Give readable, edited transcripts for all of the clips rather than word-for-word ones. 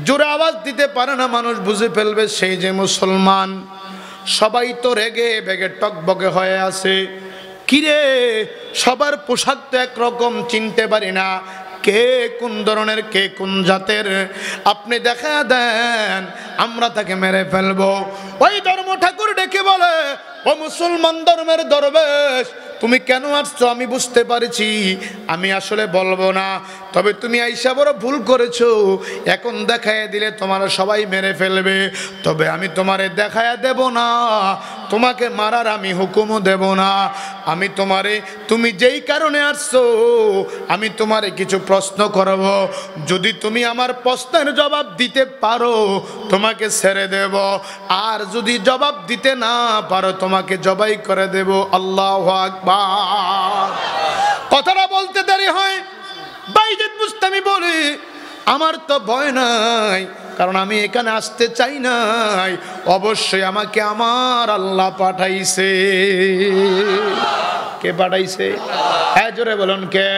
জোরে আওয়াজ দিতে পারে না, মানুষ বুঝে ফেলবে সেই যে মুসলমান। সবাই তো রেগে বেগে টকবকে হয়ে আছে। কিরে, সবার পোশাক তো একরকম, চিনতে পারি না কে কোন ধরনের, কে কোন জাতের। আপনি দেখা দেন, আমরা তাকে মেরে ফেলবো। ওই ধর্ম ঠাকুর ডেকে বলে, ও মুসলমান ধর্মের দরবেশ, তুমি কেন আসছো আমি বুঝতে পারছি, আমি আসলে বলবো না, তবে তুমি আইসা বড় ভুল করেছো। এখন দেখায় দিলে তোমার সবাই মেরে ফেলবে, তবে আমি তোমারে দেখায় দেব না, তোমাকে মারার আমি হুকুমও দেব না। আমি তোমারে, তুমি যেই কারণে আসছো, আমি তোমারে কিছু প্রশ্ন করব, যদি তুমি আমার প্রশ্নের জবাব দিতে পারো তোমাকে ছেড়ে দেব, আর যদি জবাব দিতে না পারো তোমাকে জবাই করে দেব। আল্লাহু আকবার। কথাটা বলতে দেরি হয়, বাইজিদ বুস্তামি বলে, আমার তো ভয় নাই, কারণ আমি এখানে আসতে চাই নাই, অবশ্যই আমাকে আমার আল্লাহ পাঠাইছে। কে পাঠাইছে? হ্যাঁ জোরে বলুন, কে?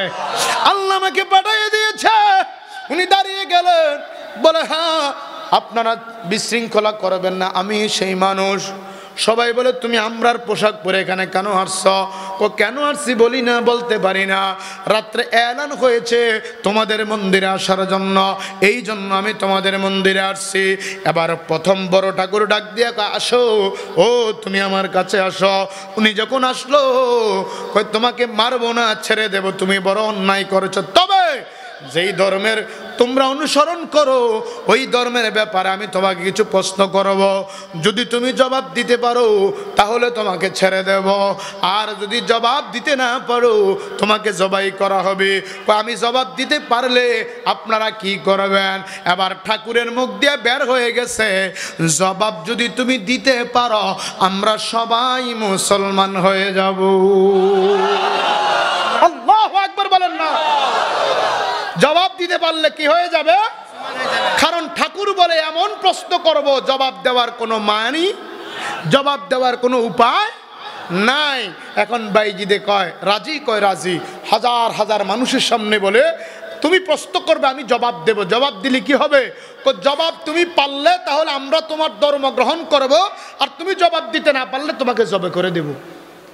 আল্লাহ আমাকে পাঠিয়ে দিয়েছে। উনি দাঁড়িয়ে গেলেন, বলে হ্যাঁ আপনারা বিশৃঙ্খলা করবেন না, আমি সেই মানুষ। সবাই বলে তুমি আমরার পোশাক পরে এখানে কেন আসছ? ও কেন আসছি বলি না, বলতে পারি না, রাত্রে এলান হয়েছে তোমাদের মন্দিরে আসার জন্য, এই জন্য আমি তোমাদের মন্দিরে আসছি। এবার প্রথম বড় ঠাকুর ডাক দিয়ে আসো, ও তুমি আমার কাছে আসো। উনি যখন আসলো, কই তোমাকে মারবো না, ছেড়ে দেব, তুমি বড় অন্যায় করেছো, তবে যেই ধর্মের তোমরা অনুসরণ করো ওই ধর্মের ব্যাপারে আমি তোমাকে কিছু প্রশ্ন করব, যদি তুমি জবাব দিতে পারো তাহলে তোমাকে ছেড়ে দেব, আর যদি জবাব দিতে না পারো তোমাকে জবাই করা হবে। আমি জবাব দিতে পারলে আপনারা কি করবেন? এবার ঠাকুরের মুখ দিয়ে বের হয়ে গেছে, জবাব যদি তুমি দিতে পারো আমরা সবাই মুসলমান হয়ে যাব। আল্লাহু আকবার বলেন না। জবাব দিতে পারলে কি হয়ে যাবে? কারণ ঠাকুর বলে এমন প্রশ্ন করব জবাব দেওয়ার কোনো মানি, জবাব দেওয়ার কোনো উপায় নাই। এখন বাইজিদে কয় রাজি, কয় রাজি। হাজার হাজার মানুষের সামনে বলে তুমি প্রশ্ন করবে, আমি জবাব দেব। জবাব দিলে কি হবে? জবাব তুমি পারলে তাহলে আমরা তোমার ধর্ম গ্রহণ করব, আর তুমি জবাব দিতে না পারলে তোমাকে জবে করে দেব।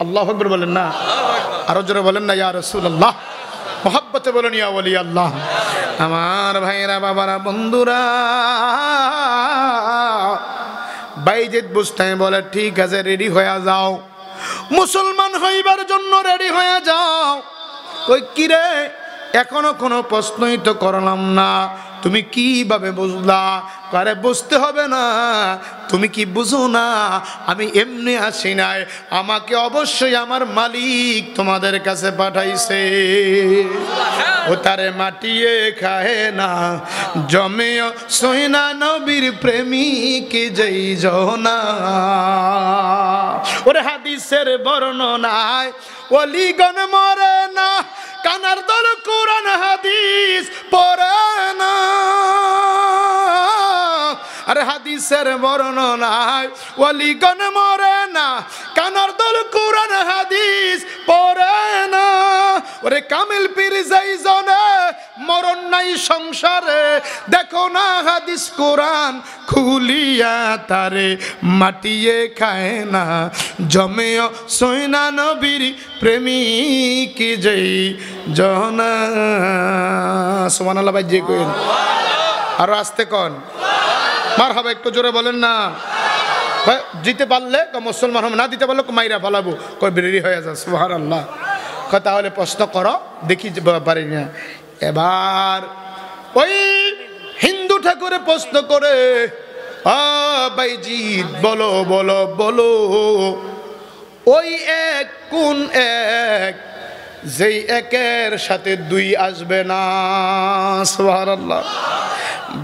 আল্লাহু আকবার বলেন না, আরো জোরে বলেন না ইয়া রাসূলুল্লাহ। মোহাব্বতে বলেন ইয়া ওলি আল্লাহ। আমার ভাইরা, বাবারা, বন্ধুরা, বাইজিদ বুস্তামি বলে ঠিক আছে, রেডি হয়ে যাও, মুসলমান হইবার জন্য রেডি হয়ে যাও। ওই কিরে, এখনো কোনো প্রশ্নই তো করলাম না, তুমি কিভাবে বুঝলা? আরে বুঝতে হবে না, তুমি কি বুঝো না আমি এমনি আসি নাই, আমাকে অবশ্যই আমার মালিক তোমাদের কাছে পাঠাইছে। ও তারে মাটিয়ে খায় না, জমেও সইনা নবীর প্রেমিক যেই জনা। ওরে হাদিসের বর্ণনায় ওলিগণ মরে না, কানার দল কোরআন হাদিস পড়ে না। আরে হাদিসের বর্ণনায় ওলিগণ মরে না, কানার দল কোরআন হাদিস পড়ে না। ওরে কামিল পীর যাই জনে মরণ নাই সংসারে, দেখো না হাদিস কোরআন খুলিয়া তারে মাটিয়ে খায় না, জমেও সইনা নবীর প্রেমিক যেই জনা। সুবহানাল্লাহ ভাই, যে কইন আর আস্তে কন মারহাবা, একটু জোরে বলেন না। জিতে পারলে মুসলমান হবে, না দিতে পারলে মাইরা ফালাবো, কই বেরি হয়ে যা। সুবহানাল্লাহ। তাহলে প্রশ্ন করো, দেখি পারি না। এবার ওই হিন্দু ঠাকুরে প্রশ্ন করে, বাইজিদ বলো বলো বলো, ওই এক কোন এক যেই একের সাথে দুই আসবে না? সুবহানাল্লাহ।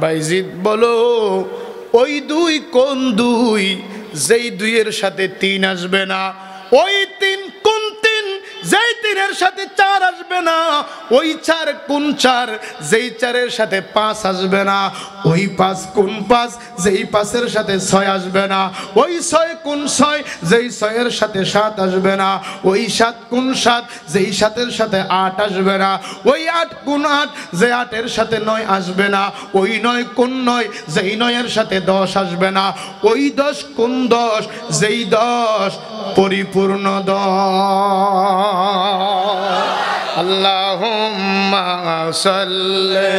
বাইজিদ বলো, ওই দুই কোন দুই যেই দুইয়ের সাথে তিন আসবে না? ওই তিন কোন তিন যেই 3-এর সাথে 4 আসবে না, ওই 4 গুণ 4, যেই 4-এর সাথে 5 আসবে না, ওই 5 গুণ 5, যেই 5-এর সাথে 6 আসবে না, ওই 6 গুণ 6, যেই 6-এর সাথে 7 আসবে না, ওই 7 গুণ 7, যেই 7-এর সাথে 8 আসবে না, ওই 8 গুণ 8, যে 8-এর সাথে 9 আসবে না, ওই 9 গুণ 9, যেই 9-এর সাথে 10 আসবে না, ওই 10 গুণ 10, যেই 10 পরিপূর্ণ 10। আল্লাহুম্মা সাল্লি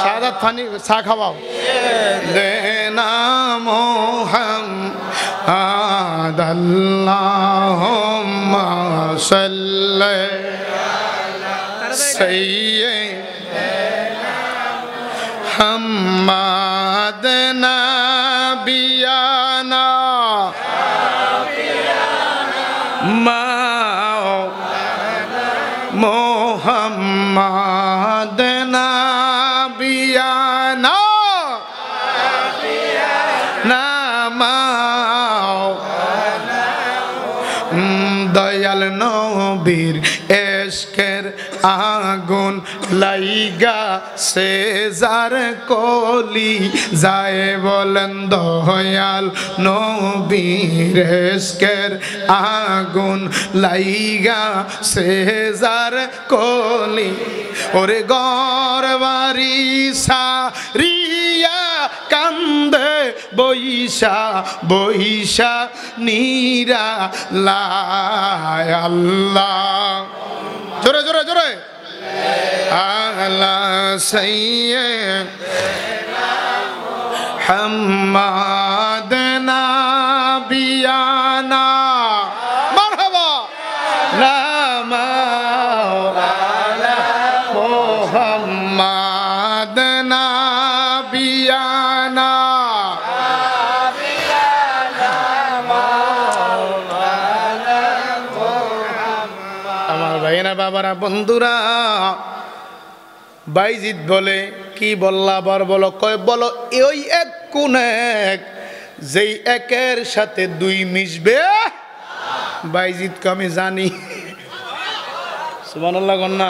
শাহাদাত পানি চা খাওয়াও দেনা মুহাম্মদ আল্লাহুম্মা সাল্লি সাইয়্যিদিনা মুহাম্মদ নাবিয়ানা মোহাম্মদ নাবিয়ানা নামাও দয়াল নবীর এশকের আগুন লাইগা সে যার কলি যায় বলেন দয়াল নবীর এশকের আগুন লাইগা সে যার কলি ওরে গরবারি সারিয়া কান্দে বইসা বইসা নীরা লাই আল্লাহ জোরে জোরে জোরে আল্লাহ সাইয়্যিদিনা মুহাম্মদ নাবিয়ানা মারহাবা মাওলানা মুহাম্মদ নাবিয়ানা বাবারা বন্ধুরা বাইজিদ বলে কি বললা আবার বলো কয় বলো ওই এক কোন এক যেই একের সাথে 2 মিশবে বাইজিদ কে আমি জানি সুবহানাল্লাহ গন্না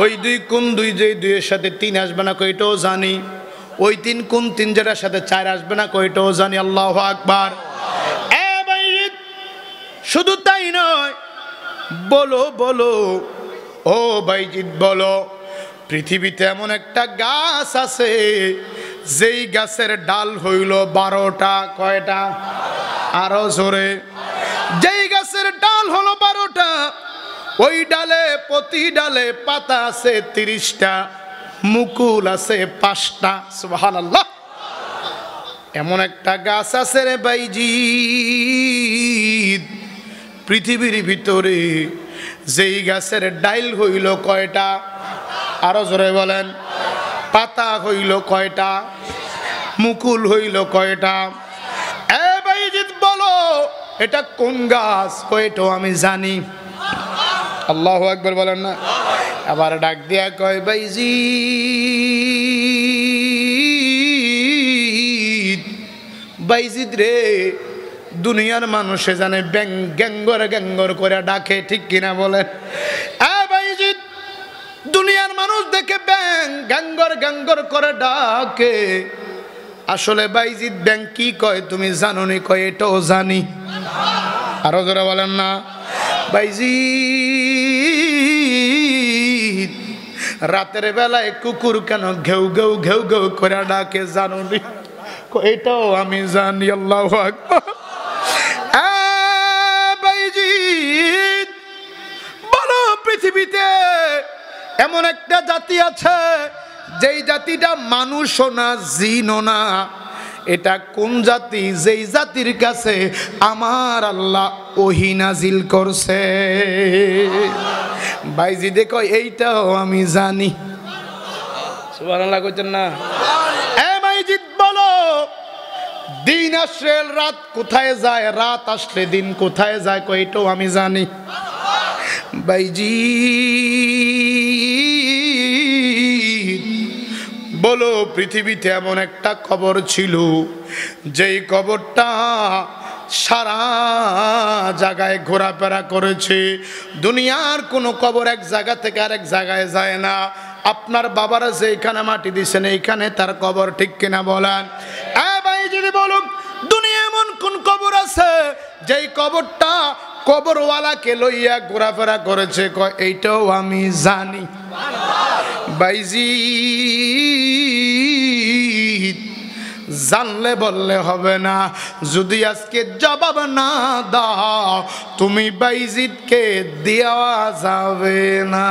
ওই 2 কোন 2 যেই 2 এর সাথে 3 আসবে না কয়টাও জানি ওই 3 কোন 3 যেটার সাথে 4 আসবে না কয়টাও জানি আল্লাহু আকবার এ বাইজিদ শুধু তাই নয় বলো বলো ও বাইজিদ বলো পৃথিবীতে এমন একটা গাছ আছে যেই গাছের ডাল হইল 12টা কয়টা আরো জোরে যেই গাছের ডাল হলো 12টা ওই ডালে প্রতি ডালে পাতা আছে 30টা মুকুল আছে 5টা সুবহানাল্লাহ এমন একটা গাছ আছে রে বাইজিদ পৃথিবীর ভিতরে যেই গাছের ডাইল হইল কয়টা আরো জোরে বলেন পাতা হইল কয়টা মুকুল হইল কয়টা এ বাইজিদ বলো এটা কোন গাছ কয়টা আমি জানি আল্লাহু আকবার বলেন না আবার ডাক দিয়া কয় বাইজিদ বাইজিদ রে দুনিয়ার মানুষে জানে গ্যাঙ্গর গ্যাঙ্গর করে ডাকে ঠিক কিনা বলেন এ বাইজিদ দুনিয়ার মানুষ দেখে গ্যাঙ্গর গ্যাঙ্গর করে ডাকে আসলে বাইজিদ ব্যাং কি কয় তুমি জানো নি কয় এটাও জানি আরো জোরে বলেন না বাইজিদ রাতের বেলায় কুকুর কেন ঘেউ ঘেউ ঘেউ ঘেউ করে ডাকে জানো নি এটাও আমি জানি আল্লাহু আকবার বলো পৃথিবীতে এমন একটা জাতি আছে যেই জাতিটা মানুষও না জিনও না এটা কোন জাতি যেই জাতির কাছে আমার আল্লাহ ওহী নাজিল করছে বাইজি দেখো এইটাও আমি জানি সুবহানাল্লাহ কইতেন না এ বাইজি বলো দিন আসলে রাত কোথায় যায় রাত আসলে দিন কোথায় যায় কইটাও আমি জানি বাইজি বলো পৃথিবীতে এমন একটা কবর ছিল যেই কবরটা সারা জায়গায় ঘোরাফেরা করেছি। দুনিয়ার কোনো কবর এক জায়গা থেকে আরেক জায়গায় যায় না। আপনার বাবারা যেখানে মাটি দিয়েছেন এইখানে তার কবর, ঠিক কিনা বলেন? ভাই যদি বলুন দুনিয়া এমন কোন কবর আছে যেই কবরটা কবরওয়ালাকে লইয়া ঘোরাফেরা করেছে? কয় এইটাও আমি জানি। বাইজি জানলে বললে হবে না, যদি আজকে জবাব না দাও তুমি বাইজিদকে দেওয়া যাবে না।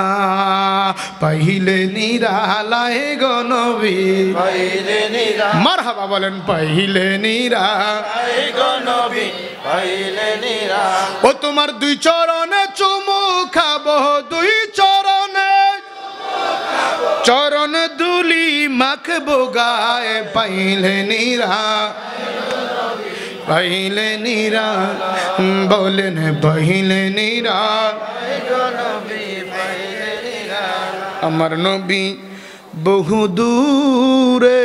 পাইলে নিরালায় গো নবী, পাইলে নিরা, মারহাবা বলেন, পাইলে নিরালায় গো নবী, পাইলে নিরা। ও তোমার দুই চরণে চুমু খাবো, দুই চরণে চরণ দুলি মাখবো গায়ে, পাইলে নিরা, পাইলে নিরা, বলেন পাইলে নিরা। আমার নবী বহু দূরে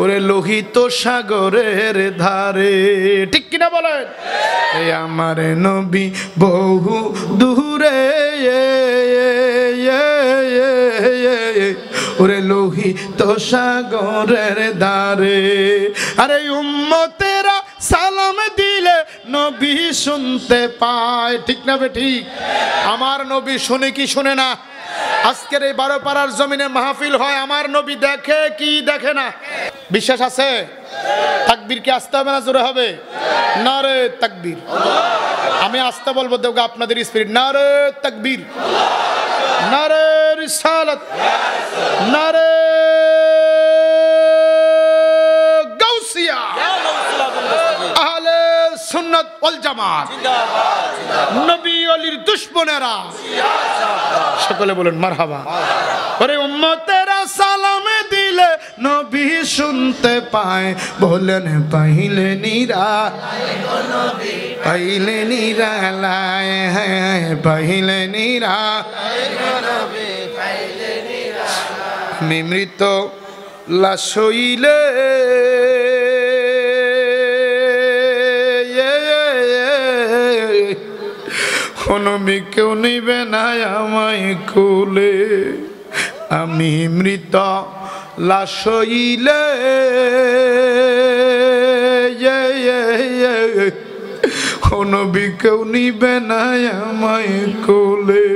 ওরে লোহিত সাগরের ধারে, ঠিক কিনা বলেন? এই আমার নবী বহু দূরে ওরে লোহিত সাগরের ধারে। আরে উম্মতেরা সালাম দিলে নবী শুনতে পায়, ঠিক না বে ঠিক? আমার নবী শুনে কি শুনে না? আজকের এই 12 পাড়ার জমিনে মাহফিল হয়, আমার নবী দেখে কি দেখে না? বিশ্বাস আছে? তাকবীর কি আসতে হবে না জোরে হবে? নারে তাকবীর। আমি আসতে বলবো, দেখো আপনাদের স্পিরিট। নারে তাকবীর, নারে রিসালাত, নারে গাউসিয়া, আহলে সুন্নাত ওয়াল জামাত, নবী ওয়ালির দুশমনেরা সকলে বলেন মারহাবা। ওরে উম্মতেরা সালাম দিলে নবী শুনতে পায়, বলেন পাইলে নিরা, পাইলে নিরালায়, পাইলে নিরা। আমি মৃত লাশ হইলে নবী কেউ নিবে না আমায় কোলে। আমি মৃত লাশ হইলে নবী কেউ নিবে না আমায় কোলে।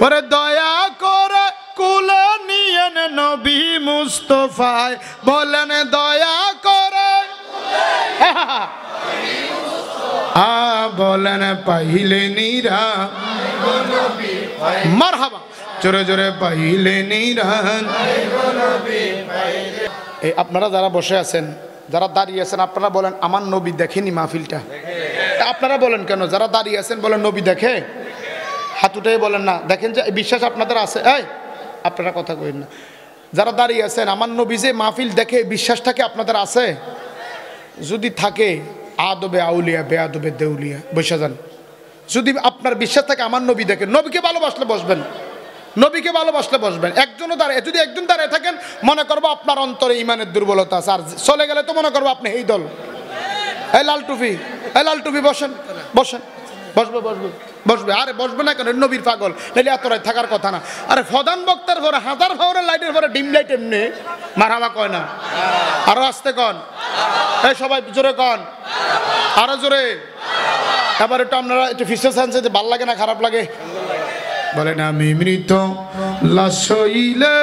ওরে দয়া করে কোলে নিয়ে নবী মুস্তফায়, বলেন দয়া করে, বলেন পাইলে নিরা, মারহাবা জোরে জোরে পাইলে নিরা। আপনারা যারা বসে আছেন, যারা দাঁড়িয়ে আছেন, আপনারা বলেন আমার নবী দেখেনি মাহফিলটা? আপনারা বলেন কেন? যারা দাঁড়িয়ে আছেন বলেন নবী দেখে? হাত উঠে বলেন না দেখেন, যে বিশ্বাস আপনাদের আছে? এই আপনারা কথা কইেন না। যারা দাঁড়িয়ে আছেন, আমার নবী যে মাহফিল দেখে বিশ্বাসটাকে আপনাদের আছে? যদি থাকে আদবে আউলিয়া বেআদবে দেউলিয়া, বসে যান। যদি আপনার বিশ্বাস থাকে আমার নবী দেখেন, নবীকে ভালোবাসলে বসবেন, নবীকে ভালোবাসলে বসবেন। একজনও দাঁড়িয়ে, যদি একজন দাঁড়িয়ে থাকেন মনে করবো আপনার অন্তরে ইমানের দুর্বলতা আছে, আর চলে গেলে তো মনে করবো আপনি এই দল। এই লাল টুপি, এই লাল টুপি বসেন, বসেন, বসবে বসবে বসবে। আরে বসবে না কেন? নবীর পাগল, নাহলে এত রাত থাকার কথা না। আরে প্রধান বক্তার ঘরে হাজার ভাওরের লাইটের ঘরে ডিম লাইট এমনি মারহাবা কয় না? আরো আসতে কন, এই সবাই জোরে কন, আরো জোরে। এবার একটু আপনারা একটু ফিসে চান্সে, যে ভাল লাগে না খারাপ লাগে? বলেন আমি মৃত লাশ হইলে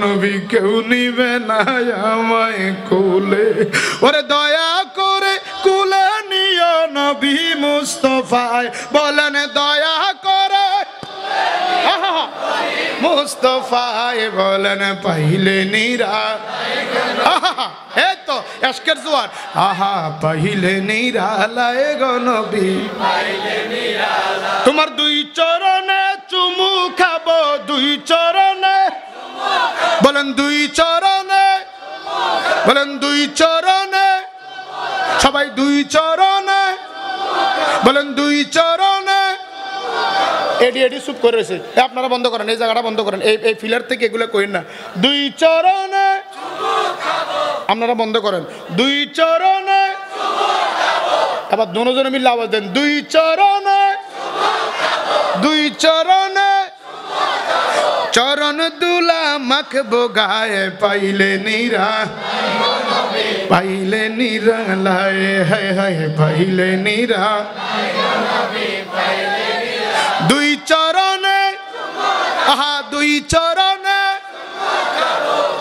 নবী কেউ নিবে না আমায় কোলে। ওরে দয়া করে কোলে নিও নবী মুস্তফায়, বলেন দয়া করে মুস্তফায়, বলেন পাইলে নিরা। এই তো এশকের জোয়ার, আহা পাইলে নিরালায় গো নবী, তোমার দুই চরণে চুমু খাবো, দুই চরণে, বলেন দুই চরণে, বলেন দুই চরণে, সবাই দুই চরণে, বলেন দুই চরণে। এডি এডি চুপ করে রয়েছে। আপনারা বন্ধ করেন, এই জায়গাটা বন্ধ করেন, এই ফিলার থেকে এগুলো করেন না। দুই চরণে আপনারা বন্ধ করেন, দুই চরণে আবার দুজনে মিলে আওয়াজ দেন, দুই চরণে, দুই চরণে চরণ দুলা মাখবো গায়ে, পাইলে নিরা, পাইলে নিরা লায়, হায় হায় পাইলে নিরা। দুই চরণে, আহা দুই চরণে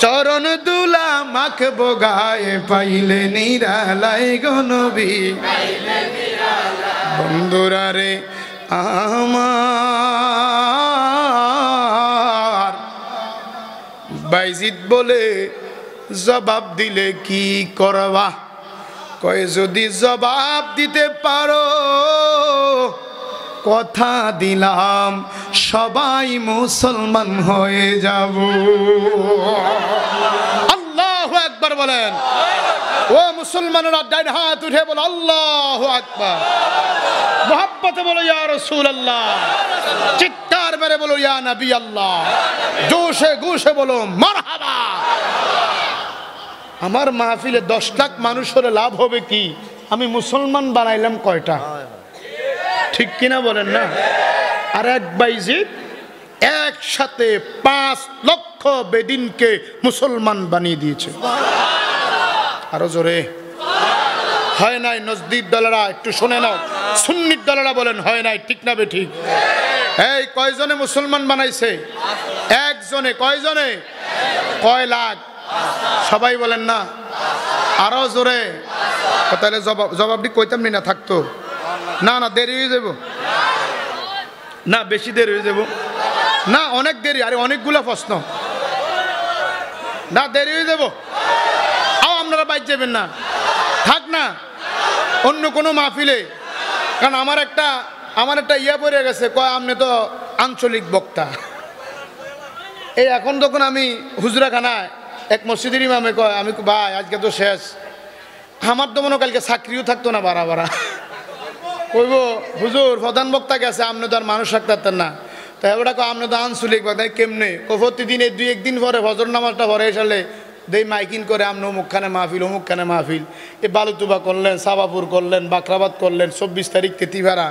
চরণ দুলা মাখবো গায়ে, পাইলে নিরা লায় গো নবী। বন্ধুরা রে আমার, বাইজিদ বলে জবাব দিলে কি করবা? কয় যদি জবাব দিতে পারো, কথা দিলাম সবাই মুসলমান হয়ে যাব। আল্লাহু আকবার বলেন। ও মুসলমানেরা ডান হাত উঠে বলো আল্লাহু আকবার। মোহাব্বতে বলো ইয়া রাসূলুল্লাহ। চিৎকার মেরে বলো ইয়া নবী আল্লাহ। জোশে গোশে বলো মারহাবা। আমার মাহফিলে 10 লাখ মানুষ হলে লাভ হবে কি? আমি মুসলমান বানাইলাম কয়টা? ঠিক কিনা বলেন না? আর এক বাইজিদ একসাথে 5 লক্ষ বেদিনকে মুসলমান বানিয়ে দিয়েছে। আরো জোরে হয় নাই? নজদির দলেরা একটু শুনে নাও, সুন্নির দলেরা বলেন হয় নাই, ঠিক না বেঠিক? এই কয়জনে মুসলমান বানাইছে? একজনে। কয়জনে? কয় লাখ? সবাই বলেন না, আরো জোরে। তাহলে জবাবটি কইতাম না থাকতো না, না দেরি হয়ে যাব না, বেশি দেরি হয়ে যাব না, অনেক দেরি। আরে অনেকগুলো প্রশ্ন না, দেরি হয়ে যাব। আও আপনারা বাইর যাবেন না, থাক না অন্য কোনো মাহফিলে। কারণ আমার একটা ইয়া পড়ে গেছে, কয় আপনি তো আঞ্চলিক বক্তা। এই এখন যখন আমি হুজরাখানায় এক মসজিদের ইমামে কয়, আমি ভাই আজকে তো শেষ, আমার তো মনে কালকে চাকরিও থাকতো না বাড়া বাড়া। কইব হুজুর প্রধান বক্তা গেছে, আপনি তো আর মানুষ রাখতেন না। তো এবার আপনি তো আঞ্চলিক বক্তা, কেমনে? প্রতিদিন এই 2-1 দিন পরে ফজর নামাজটা পরে এসালে দেই মাইকিং করে আপনি অমুকখানে মাহফিল, অমুকখানে মাহফিল। এ বালুতুবা করলেন, সাবাপুর করলেন, বাকরাবাদ করলেন, 24 তারিখ তেতিভাড়া,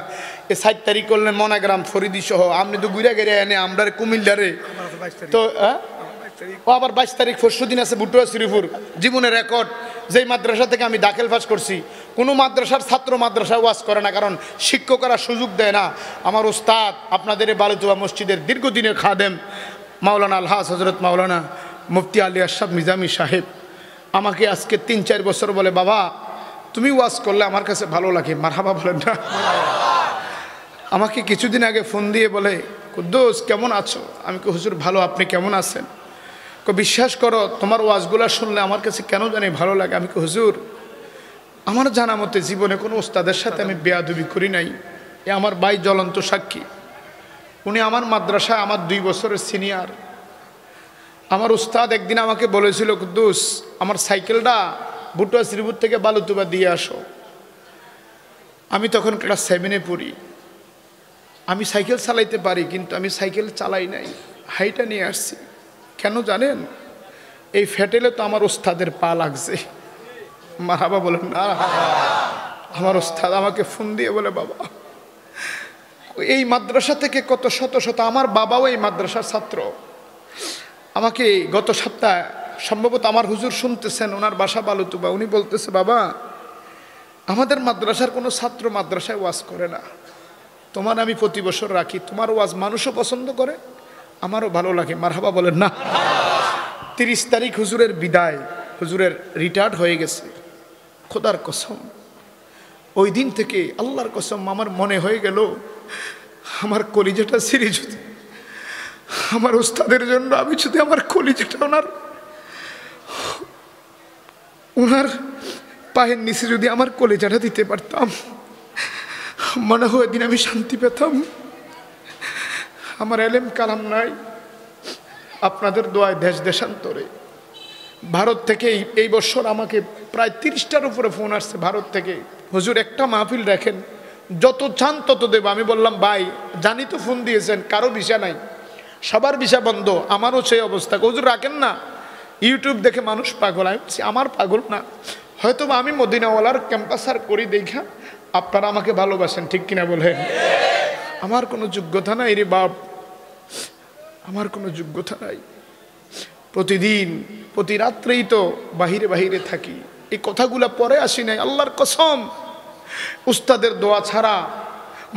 7 তারিখ করলেন মনাগ্রাম, ফরিদি সহ। আপনি তো ঘুরে গেড়ে এনে আমরা কুমিল্লারে তো ও আবার 22 তারিখ পরশুদিন আছে বুটুয়া শ্রীপুর। জীবনের রেকর্ড, যেই মাদ্রাসা থেকে আমি দাখিল পাস করছি, কোনো মাদ্রাসার ছাত্র মাদ্রাসায় ওয়াজ করে না, কারণ শিক্ষকরা সুযোগ দেয় না। আমার উস্তাদ আপনাদের বালুতুবা মসজিদের দীর্ঘদিনের খাদেম মাওলানা আলহাজ হজরত মাওলানা মুফতি আলী আশরাফ নিজামী সাহেব আমাকে আজকে 3-4 বছর বলে, বাবা তুমি ওয়াজ করলে আমার কাছে ভালো লাগে। মারহাবা বলেন না? আমাকে কিছুদিন আগে ফোন দিয়ে বলে, কুদ্দুস কেমন আছো? আমি কি হুজুর ভালো, আপনি কেমন আছেন? বিশ্বাস করো তোমার ওয়াজগুলো শুনলে আমার কাছে কেন জানি ভালো লাগে। আমি কি হুজুর আমার জানা মতে জীবনে কোনো ওস্তাদের সাথে আমি বেয়াদবি করি নাই। এ আমার ভাই জ্বলন্ত সাক্ষী। উনি আমার মাদ্রাসায় আমার 2 বছরের সিনিয়র। আমার উস্তাদ একদিন আমাকে বলেছিল, কুদ্দুস আমার সাইকেলটা বুটুয়া শ্রীপুর থেকে বালুতুবা দিয়ে আসো। আমি তখন ক্লাস 7-এ পড়ি। আমি সাইকেল চালাইতে পারি, কিন্তু আমি সাইকেল চালাই নাই, হাইটা নিয়ে আসছি। কেন জানেন? এই ফেটেলে তো আমার ওস্তাদের পা লাগছে। মারহাবা বলেন না? আমার ওস্তাদ আমাকে ফোন দিয়ে বলে, বাবা এই মাদ্রাসা থেকে কত শত শত, আমার বাবাও এই মাদ্রাসার ছাত্র, আমাকে গত সপ্তাহে সম্ভবত আমার হুজুর শুনতেছেন, ওনার বাসা বালুতুবা, উনি বলতেছে, বাবা আমাদের মাদ্রাসার কোনো ছাত্র মাদ্রাসায় ওয়াজ করে না, তোমার আমি প্রতি বছর রাখি, তোমার ওয়াজ মানুষও পছন্দ করে, আমারও ভালো লাগে। মারহাবা বলেন না? 30 তারিখ হুজুরের বিদায়, হুজুরের রিটায়ার্ড হয়ে গেছে। খোদার কসম ওই দিন থেকে আল্লাহর কসম আমার মনে হয়ে গেল, আমার কলিজাটা ছিঁড়ে যদি আমার উস্তাদের জন্য আমি যদি আমার কলিজাটা ওনার পায়ের নিচে যদি আমার কলিজাটা দিতে পারতাম, মনে হয় দিন আমি শান্তি পেতাম। আমার এলেম কালাম নাই, আপনাদের দোয়ায় দেশ দেশান্তরে। ভারত থেকে এই বছর আমাকে প্রায় 30টার উপরে ফোন আসছে ভারত থেকে, হুজুর একটা মাহফিল রাখেন, যত চান তত দেব। আমি বললাম ভাই জানি তো ফোন দিয়েছেন, কারো ভিসা নাই, সবার ভিসা বন্ধ, আমারও সেই অবস্থা। হুজুর রাখেন না, ইউটিউব দেখে মানুষ পাগল। আমি বলছি আমার পাগল না, হয়তো আমি মদিনাওয়ালার ক্যাম্পাসার করি দেখা আপনারা আমাকে ভালোবাসেন, ঠিক কিনা বলেন? আমার কোনো যোগ্যতা নাই রে বাপ, আমার কোনো যোগ্যতা নাই। প্রতিদিন প্রতি রাত্রেই তো বাহিরে বাহিরে থাকি, এই কথাগুলা পরে আসি নাই। আল্লাহর কসম, উস্তাদের দোয়া ছাড়া,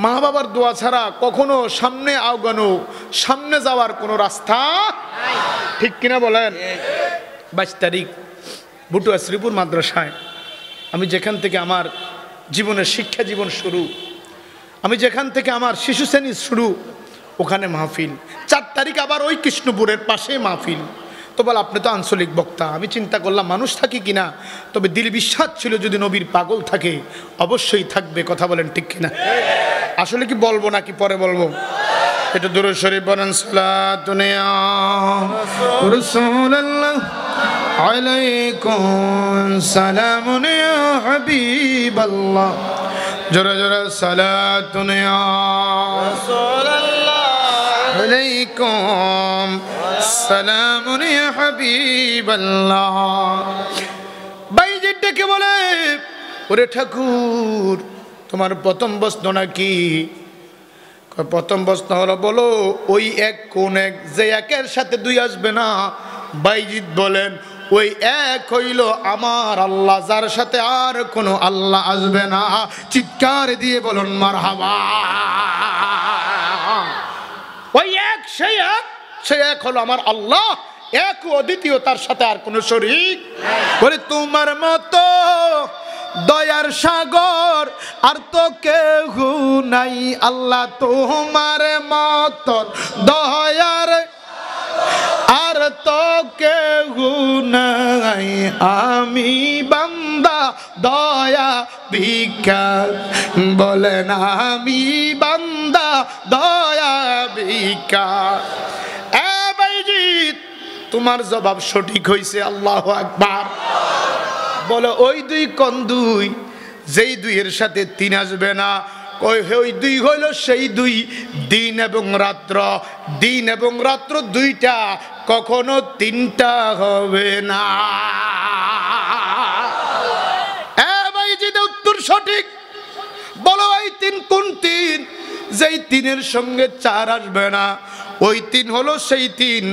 মা বাবার দোয়া ছাড়া কখনো সামনে আগানো, সামনে যাওয়ার কোনো রাস্তা ঠিক কিনা বলেন? 22 তারিখ বুটুয়া শ্রীপুর মাদ্রাসায়, আমি যেখান থেকে আমার জীবনের শিক্ষা জীবন শুরু, আমি যেখান থেকে আমার শিশু শ্রেণী শুরু, ওখানে মাহফিল। 4 তারিখ আবার ওই কৃষ্ণপুরের পাশে মাহফিল। তো বল আপনি তো আঞ্চলিক বক্তা, আমি চিন্তা করলাম মানুষ থাকি কিনা, তবে দিল বিশ্বাস ছিল যদি নবীর পাগল থাকে অবশ্যই থাকবে। কথা বলেন ঠিক কিনা? আসলে কি বলবো নাকি পরে বলবো? এটা দুরূদ শরীফ বলেন, সালাতুন ইয়া রাসূলুল্লাহ আলাইকুম সালামুন ইয়া হাবিবাল্লাহ, জোরে জোরে সালাতুন ইয়া রাসূলুল্লাহ আলাইকুম সালামুন ইয়া হাবিবাল্লাহ। বাইজি ডেকে বলে, ওরে ঠাকুর তোমার প্রথম প্রশ্ন নাকি? প্রথম প্রশ্ন হলো বলো ওই এক কোন এক, যে একের সাথে দুই আসবে না। বাইজিৎ বলেন ওই এক হইল আমার আল্লাহ, যার সাথে আর কোনো আল্লাহ আসবে না। চিৎকার দিয়ে বলুন মারহাবা। ওই এক, সেই এক, সেই এক হলো আমার আল্লাহ, এক অদ্বিতীয়, তার সাথে আর কোনো শরীক। বলে তোমার মতো দয়ার সাগর আর তো কেহ নাই আল্লাহ, তোমার মতো দয়ার আর তো কেহ নাই, আমি বান্দা দয়া ভিক্ষা। বলেন আমি বান্দা দয়া ভিক্ষা। এ বাইজিৎ তোমার জবাব সঠিক হয়েছে, আল্লাহু আকবার। বলো ওই দুই কোন দুই? যেই দুইয়ের সাথে 3 আসবে না। ওই দুই হইল সেই দুই, দিন এবং রাত্র। দিন এবং রাত্র দুইটা, কখনো 3টা হবে না। বাইজিৎ উত্তর সঠিক। বলো ওই 3 কোন 3? যেই 3-এর সঙ্গে 4 আসবে না। ওই 3 হলো সেই 3,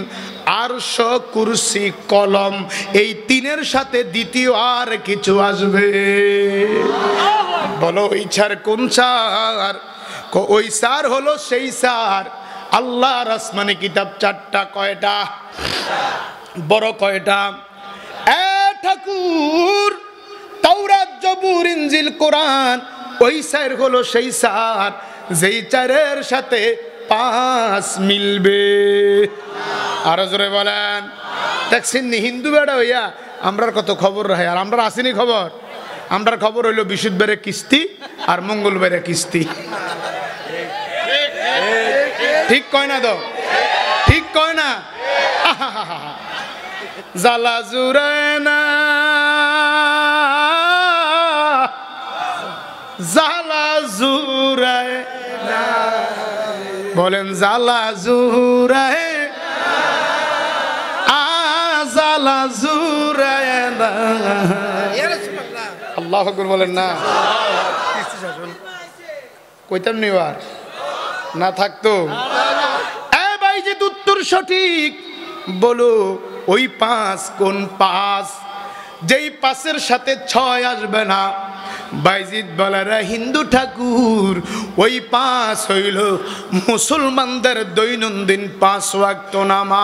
আরশ কুরসি কলম। এই 3-এর সাথে দ্বিতীয় আর কিছু আসবে? বলো ওই 4 কোন 4? ওই 4 হলো সেই 4 আল্লাহর আসমানি কিতাব 4টা। কয়টা? বড় কয়টা? এ ঠাকুর তাওরাত জবুর ইনজিল কোরআন, ওই 4 হলো সেই 4 যেই 4-এর সাথে 5 মিলবে। আরো জোরে বলেন। দেখছেন হিন্দু বেড়া হইয়া আমরার কত খবর রাখে, আর আমরা আসিনি খবর। আমরার খবর হইলো বৃহস্পতিবারে কিস্তি আর মঙ্গলবারে কিস্তি। ঠিক কয় না তো? ঠিক কয় না? জালা জুরায় না, জালা জুরায় না। বলেন জালা জুরায়, জালা জুরায় না। আল্লাহু আকবার বলেন না। কইতাম নিবার না থাকতো। এ বাইজিৎ উত্তর সঠিক। বলো ওই 5 কোন 5? যেই 5-এর সাথে 6 আসবে না। বাইজিৎ বলে রে হিন্দু ঠাকুর, ওই 5 হইল মুসলমানদের দৈনন্দিন 5 ওয়াক্ত নামাজ।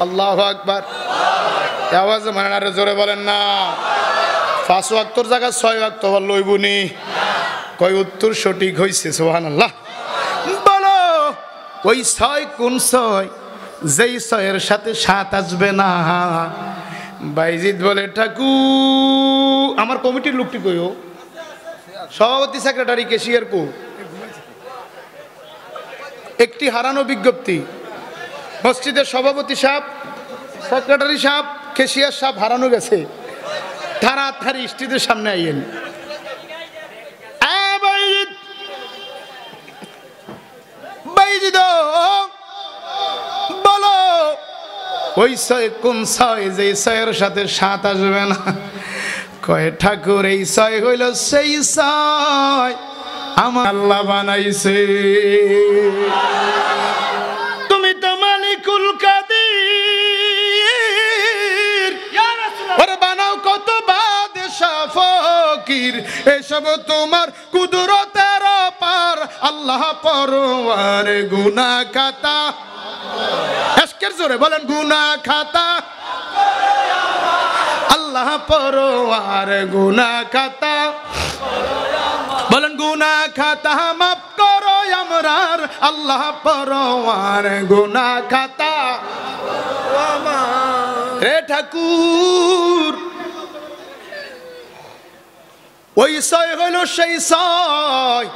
আল্লাহু আকবার। আওয়াজ মানে না, জোরে বলেন না। 5 ওয়াক্তর জায়গা 6 ওয়াক্ত লইবনি। কয় উত্তর সঠিক হইছে, সুবহানাল্লাহ। বলো ওই 6 কোন 6? যেই 6-এর সাথে 7 আসবে না। বাইজিৎ বলে ঠাকুর আমার কমিটির লোকটি কইও, সভাপতি সেক্রেটারি কেশিয়ার কো, একটি হারানো বিজ্ঞপ্তি। মসজিদের সভাপতি সাহেব, সেক্রেটারি সাহেব, কেশিয়ার সাহেব হারানো গেছে। তাড়াতাড়ি স্টেজের সামনে আইয়েন। ওই ছয় কোন ছয়, যে ছয়ের সাথে 7 আসবে না। কয় ঠাকুর এই ছয় হইল সেই ছয় আমার আল্লাহ বানাইছে। তুমি তো মালিকুল কাদির, ওরে বানাও কত বাদশা ফকির, এসব তোমার কুদরতের পার। আল্লাহ পরওয়ার গুনাহ খাতা, আজকের জোরে বলেন গুনাহ খাতা। আল্লাহ পরওয়ার গুনাহ খাতা, বলেন গুনাহ খাতা মাফ করো আমরার। আল্লাহ পরওয়ার গুনাহ খাতা। রে ঠাকুর ওই ছয় হইল সেই ছয়,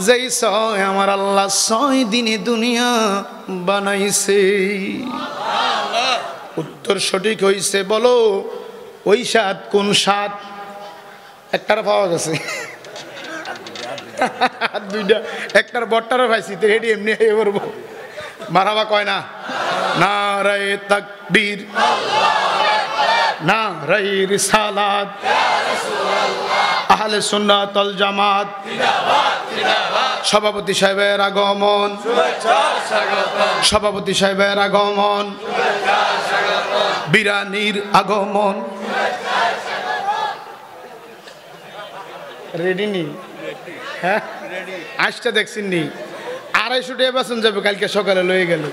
যেই ছয় আমার আল্লাহ 6 দিনে দুনিয়া বানাইছে। উত্তর সঠিক হইছে। বলো ওই 7 কোন 7? একটার পাওয়া গেছে, দুইটা, একটার বট্টারও পাইছি। তো হেডি এমনি হয়ে পড়বো। মারহাবা কয় না? নারায়ে তাকবীর, নারায়ে রিসালাত, আহলে সুন্নাত ওয়াল জামাত। সভাপতি সাহেবের আগমন, সভাপতি সাহেবের আগমন, বিরানির আগমন। রেডি নি? হ্যাঁ আইসটা দেখছেন নি? 250 টাকা বেতন যাবে কালকে সকালে লয়ে গেল।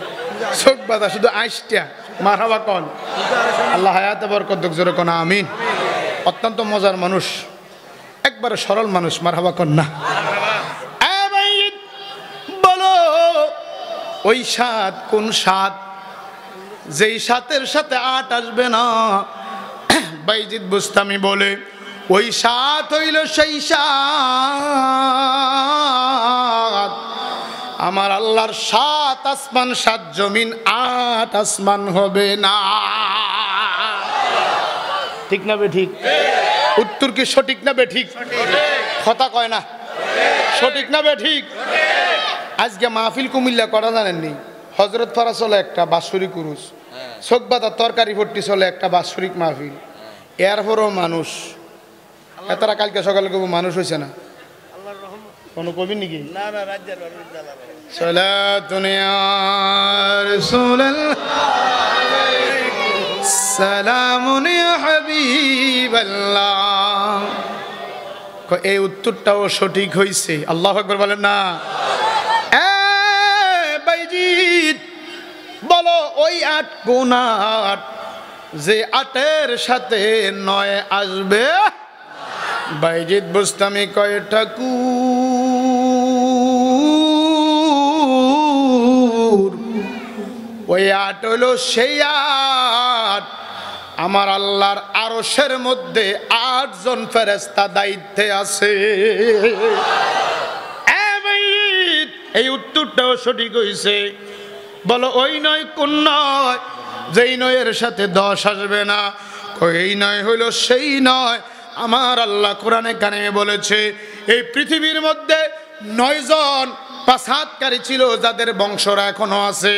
চোখ বাঁধা শুধু আইসটা। মারহাবা কন। আল্লাহ হায়াতে বরকত দেখ, জোরে কোন আমিন। অত্যন্ত মজার মানুষ, একবারে সরল মানুষ। মারহাবা কন না? বলো ওই 7 কোন 7? যেই 7-এর সাথে 8 আসবে না। বাইজিদ বুস্তামি বলে ওই 7 হইল সেই 7 আমার আল্লাহর 7 আসমান 7 জমিন 8 আসমান হবে না। ঠিক না বে ঠিক? উত্তর কি সঠিক না বে ঠিক? কথা কয় না, সঠিক না বে ঠিক? আজকে মাহফিল কুমিল্লা করা জানেননি? হজরত ফারা চলে একটা বাৎসরিক উরুস, চোখবাতা তরকারি ভর্তি চলে একটা বাৎসরিক মাহফিল। এরপরও মানুষ এতারা কালকে সকালে কবু মানুষ হয়েছে না? কোনো কবি নাকি? না না, রাজ্যের সালাতুন ইয়া রাসূলুল্লাহ, সালামুন ইয়া হাবিবাল্লাহ। এই উত্তরটাও সঠিক হয়েছে। আল্লাহু আকবার বলেন না? বাইজিদ বলো ওই 8 কোন 8? যে 8-এর সাথে 9 আসবে। বাইজিদ বুস্তামি কয় ঠাকুর ওই 8 হইল সেই 8 আমার আল্লাহর আরশের মধ্যে 8 জন ফেরেশতা দায়িত্বে আছে। এই উত্তরটাও সঠিক হয়েছে। বলো ওই 9 কোন 9? যেই 9-এর সাথে 10 আসবে না। এই 9 হইল সেই 9 আমার আল্লাহ কোরআনে কারিমে বলেছে এই পৃথিবীর মধ্যে 9 জন ফাসাদকারী ছিল, যাদের বংশরা এখনো আছে,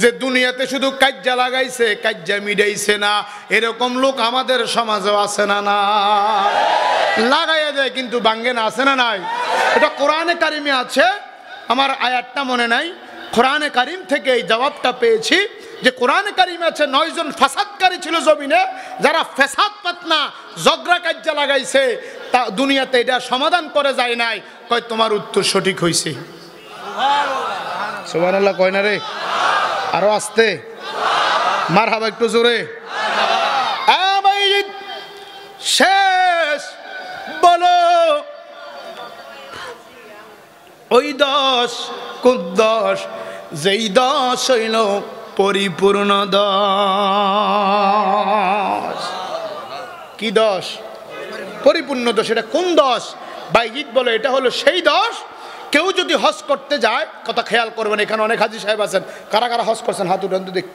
যে দুনিয়াতে শুধু কাজ্জা লাগাইছে, কাজ্জা মিটাইছে না। এরকম লোক আমাদের সমাজেও আছে না? না, লাগাইয়া দেয় কিন্তু ভাঙ্গে না, আছে না নাই? এটা কোরআনে কারিমে আছে। আমার আয়াতটা মনে নাই, কোরআনে কারিম থেকে এই জবাবটা পেয়েছি যে কোরআনে কারিমে আছে 9 জন ফাসাদকারী ছিল জমিনে, যারা ফেসাদ পাতনা ঝগড়া কাজ্জা লাগাইছে, তা দুনিয়াতে এটা সমাধান করে যায় নাই। কয় তোমার উত্তর সঠিক হয়েছে। সুবহানাল্লাহ কয় না রে? আরো আসতে মারহাবা একটু জোরে। শেষ বলো ওই 10 কোন 10? যেই 10 হইল পরিপূর্ণ 10। কি 10? পরিপূর্ণ 10। এটা কোন 10? বাইজিদ বলে এটা হলো সেই 10। কেউ যদি হজ করতে যায়, কথা খেয়াল করবেন, এখানে অনেক হাজী সাহেব আছেন, কারা কারা হজ করছেন হাত উঠান তো দেখ।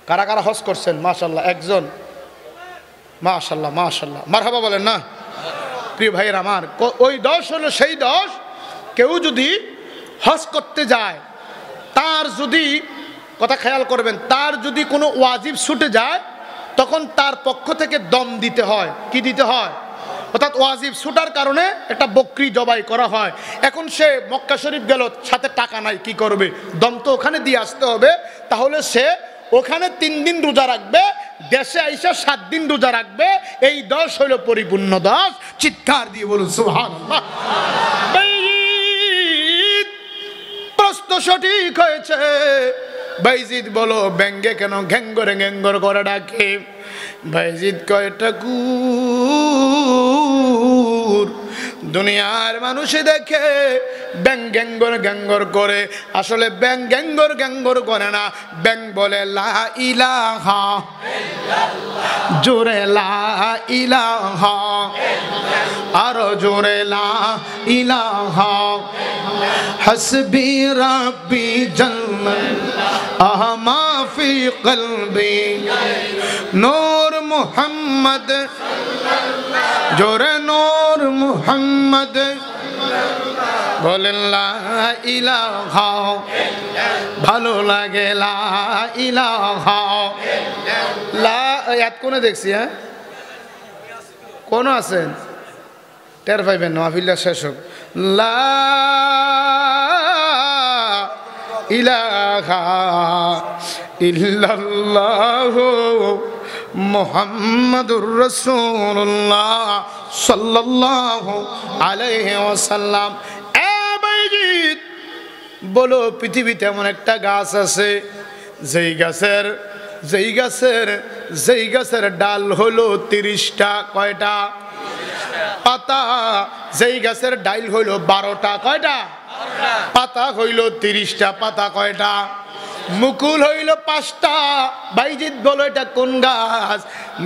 কারা কারা হজ করছেন? মাশাআল্লাহ, একজন। মাশাআল্লাহ মাশাআল্লাহ, মারহাবা বলেন না? প্রিয় ভাইয়ের আমার, ওই 10 হলো সেই 10। কেউ যদি হজ করতে যায়, তার যদি কথা খেয়াল করবেন, তার যদি কোনো ওয়াজিব ছুটে যায় তখন তার পক্ষ থেকে দম দিতে হয়। কি দিতে হয়? অর্থাৎ ওয়াজিব ছুটার কারণে একটা বকরি জবাই করা হয়। এখন সে মক্কা শরীফ গেল, সাথে টাকা নাই, কি করবে? দম তো ওখানে দিয়ে আসতে হবে। তাহলে সে ওখানে 3 দিন রোজা রাখবে, দেশে আইসা 7 দিন রোজা রাখবে। এই 10 হইল পরিপূর্ণ 10। চিৎকার দিয়ে বলুন সুবহানাল্লাহ। প্রশ্ন সঠিক হয়েছে। বাইজিদ বলো, ব্যঙ্গে কেন ঘ্যাঙ্গরে ঘ্যাঙ্গর করে ডাকে? বাইজিদ কয়, ঠাকুর দুনিয়ার মানুষে দেখে ব্যাং গ্যাঙ্গর গ্যাঙ্গর করে, আসলে ব্যাং গ্যাঙ্গর গ্যাঙ্গর করে না। ব্যাং বলে লা ইলাহা ইল্লাল্লাহ, জোরে লা ইলাহা, আরো জোরে লা ইলাহা, হাসবি রাব্বি জাল্লাল্লাহ মা ফি কলবি, নূর মুহাম্মদ জোরে নূর মুহাম্মদ, বলেন লা ইলাহা, ভালো লাগে লা ইলাহা। লা ইয়াত কোনে দেখছি? হ্যাঁ, কোন আছেন? টের পাইবেন মাহফিলটা শেষ হোক। লা ইলাহা ইল্লাল্লাহ মুহাম্মাদুর রাসূলুল্লাহ সাল্লাল্লাহু আলাইহি ওয়াসাল্লাম। বাইজিদ বলো, পৃথিবীতে এমন একটা গাছ আছে যেই গাছের ডাল হলো 30টা। কয়টা? পাতা। যেই গাছের ডাইল হইল 12টা। কয়টা? পাতা হইল 30টা। পাতা কয়টা? মুকুল হইল 5টা। বাইজিদ বলো, এটা কোন গাছ?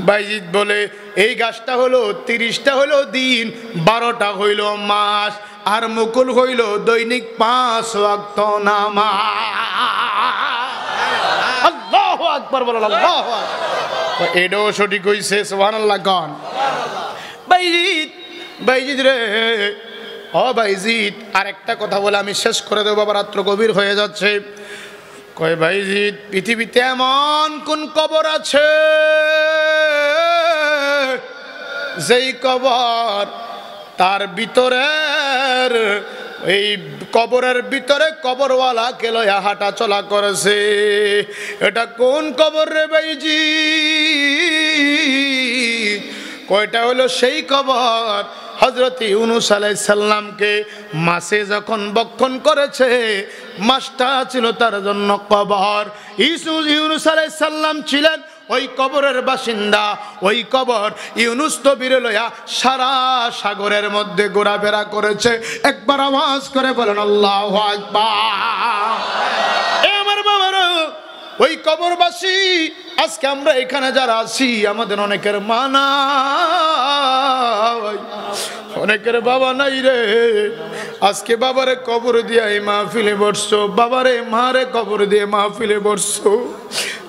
বাইজিদ বলে, এই গাছটা হলো 30টা হলো দিন, 12টা হইল মাস, আর মুকুল হইল দৈনিক 5 ওয়াক্ত নামাজ। আল্লাহু আকবার বলো, আল্লাহু আকবার। এটাও সঠিক হইছে, সুবহানাল্লাহ গান। বাইজিদ রে, ও বাইজিদ, আরেকটা কথা বলে আমি শেষ করে দেবো, বাবা রাত্র গভীর হয়ে যাচ্ছে। কয়, বাইজিদ পৃথিবীতে এমন কোন কবর আছে যেই কবর তার ভিতরের এই কবরের ভিতরে কবরওয়ালাকে লয়া হাঁটা চলা করেছে? এটা কোন কবর রে বাইজিদ? কয়টা হলো সেই কবর হযরত ইউনূস আলাইহিস সালামকে মাছে যখন বক্ষণ করেছে, মাছটা ছিল তার জন্য কবর। ইউনূস আলাইহিস সালাম ছিলেন ওই কবরের বাসিন্দা। ওই কবর ইউনূস নবীরে লয়া সারা সাগরের মধ্যে ঘোরাফেরা করেছে। একবার আওয়াজ করে বলেন আল্লাহু আকবার। আমার বাবারা, ওই কবরবাসী, আজকে আমরা এখানে যারা আছি, আমাদের অনেকের মা নাই, অনেকের বাবা নাই রে। আজকে বাবারে কবর দিয়ে এই মাহফিলে বসছো, বাবারে মারে কবর দিয়ে মাহফিলে বসছো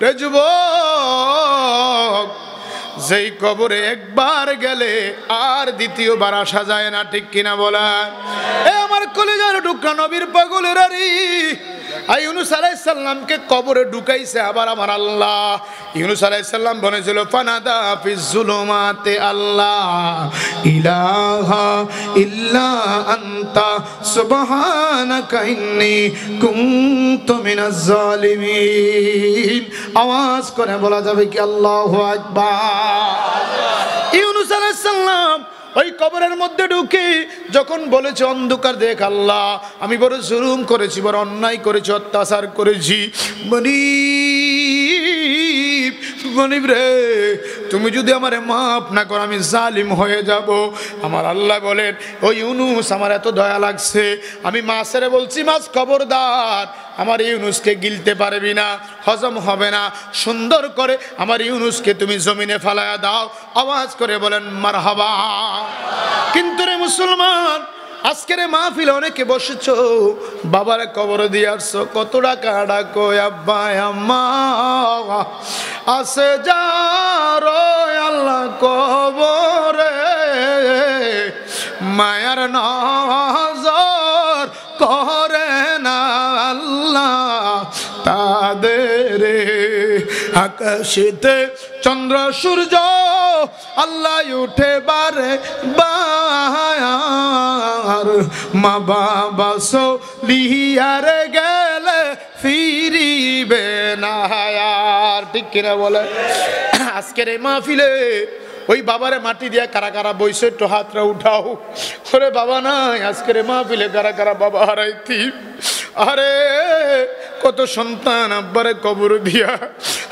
রে যুবক। যেই কবরে একবার গেলে আর দ্বিতীয়বার আসা যায় না, ঠিক কিনা বলেন? এ আমার কলিজার টুকরা নবীর পাগলের আরি, ইউনূস আলাইহিস সালামকে কবরে ঢুকাইছে আবার আমার আল্লাহ। ইউনূস আলাইহিস সালাম বলেছিল, ফানাদা ফিজ যুলুমাতি আল্লাহ ইলাহা ইল্লা আনতা সুবহানাকা ইন্নী কুনতু মিনাজ জালিমিন। আওয়াজ করে বলা যাবে কি আল্লাহু আকবার? ইউনূস আলাইহিস সালাম ওই কবরের মধ্যে ঢুকে যখন বলেছে, অন্ধকার দেখ আল্লাহ, আমি বড় জুলুম করেছি, বড় অন্যায় করেছি, অত্যাচার করেছি। মনিব রে, তুমি যদি আমারে মাফ না করো, আমি জালিম হয়ে যাব। আমার আল্লাহ বলেন, ওই ইউনূস, আমার এত দয়া লাগছে, আমি মাছেরে বলছি, মাছ খবরদার আমার ইউনূসকে গিলতে পারবি না, হজম হবে না, সুন্দর করে আমার ইউনূসকে তুমি জমিনে ফালায়া দাও। আওয়াজ করে বলেন মারহাবা। কিন্তু রে মুসলমান, আজকের মাহফিলে অনেকে বসেছো, বাবার কবর দিয়ে আসছো, কত টাকা ডাকো আব্বা আম্মা, আসে যারো আল্লাহ কবরে, মায়ার নজর করে না আল্লাহ তাদের আকাশেতে চন্দ্র সূর্য আল্লাহ উঠে বারে বার মা বাবা সলিয়ার গেলে ফিরিবে না আর ঠিক কিনা বলে আজকের এই মাহফিলে ওই বাবারে মাটি দিয়া কারা কারা বইছে একটু হাতরা উঠাও ওরে বাবা নাই আজকের মাহফিলে কারা কারা বাবা হারাইতি আরে কত সন্তান আব্বারে কবর দিয়া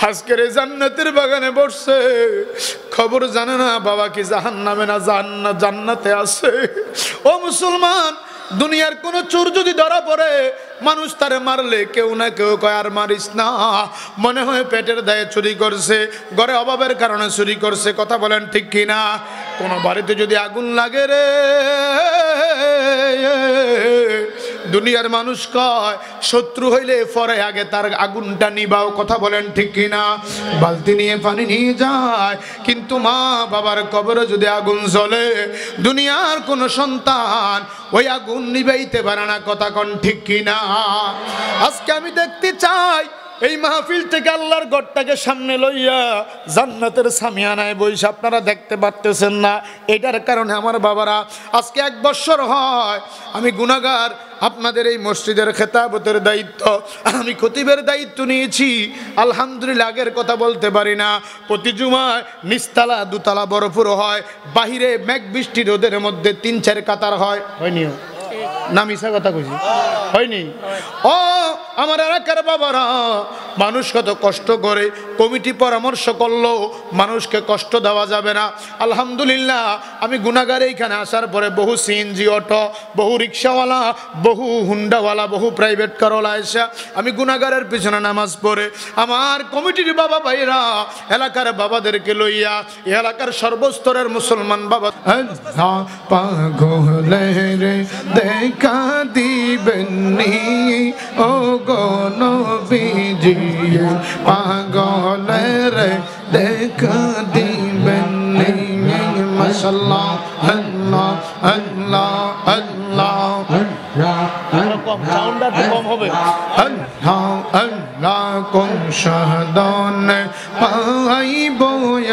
আজকের জান্নাতের বাগানে বসছে খবর জানে না বাবা কি জাহান্নামে না জান্নাতে আছে ও মুসলমান দুনিয়ার কোন চোর যদি ধরা পড়ে মানুষ তারে মারলে কেউ না কেউ কয় আর মারিস না মনে হয় পেটের দায়ে চুরি করছে ঘরে অভাবের কারণে চুরি করছে কথা বলেন ঠিক কিনা কোন বাড়িতে যদি আগুন লাগে রে দুনিয়ার মানুষ কয় শত্রু হইলে পরে আগে তার আগুনটা নিবাও কথা বলেন ঠিক কিনা বালতি নিয়ে পানি নিয়ে যায় কিন্তু মা বাবার কবরে যদি আগুন জ্বলে দুনিয়ার কোন সন্তান ওই আগুন নিবাইতে পারে না কথা কোন ঠিক কিনা আজকে আমি দেখতে চাই এই মাহফিল থেকে আল্লাহর ঘরটাকে সামনে লইয়া জান্নাতের সামিয়ানায় বইসা আপনারা দেখতে পারতেছেন না এটার কারণে আমার বাবারা আজকে 1 বছর হয় আমি গুনাহগার আপনাদের এই মসজিদের খেতাবতের দায়িত্ব আমি খতিবের দায়িত্ব নিয়েছি আলহামদুলিল্লাহ আগের কথা বলতে পারি না প্রতি জুমায় নিচতলা দুতলা বরফুর হয় বাহিরে মেঘ বৃষ্টি রোদের মধ্যে 3-4 কাতার হয়নি না মিশা কথা কইছি হয়নি ও আমার এলাকার বাবারা মানুষ কত কষ্ট করে কমিটি পরামর্শ করলো মানুষকে কষ্ট দেওয়া যাবে না আলহামদুলিল্লাহ আমি গুনাহগার এইখানে আসার পরে বহু সিএনজি অটো বহু রিক্সাওয়ালা বহু হুন্ডাওয়ালা বহু প্রাইভেট কারওয়ালা এসে আমি গুনাহগারের পিছনে নামাজ পড়ে আমার কমিটির বাবা ভাইরা এলাকার বাবাদেরকে লইয়া এলাকার সর্বস্তরের মুসলমান বাবা পাগলের দেখা দিবেননি ও গো নবীজি পাগলের দেখা দিবেননি মাশাআল্লাহ আল্লাহ আল্লাহ আল্লাহ কম সাউন্ডটা কম হবে আল্লাহ আল্লাহ কোন শাহাদাত পাইব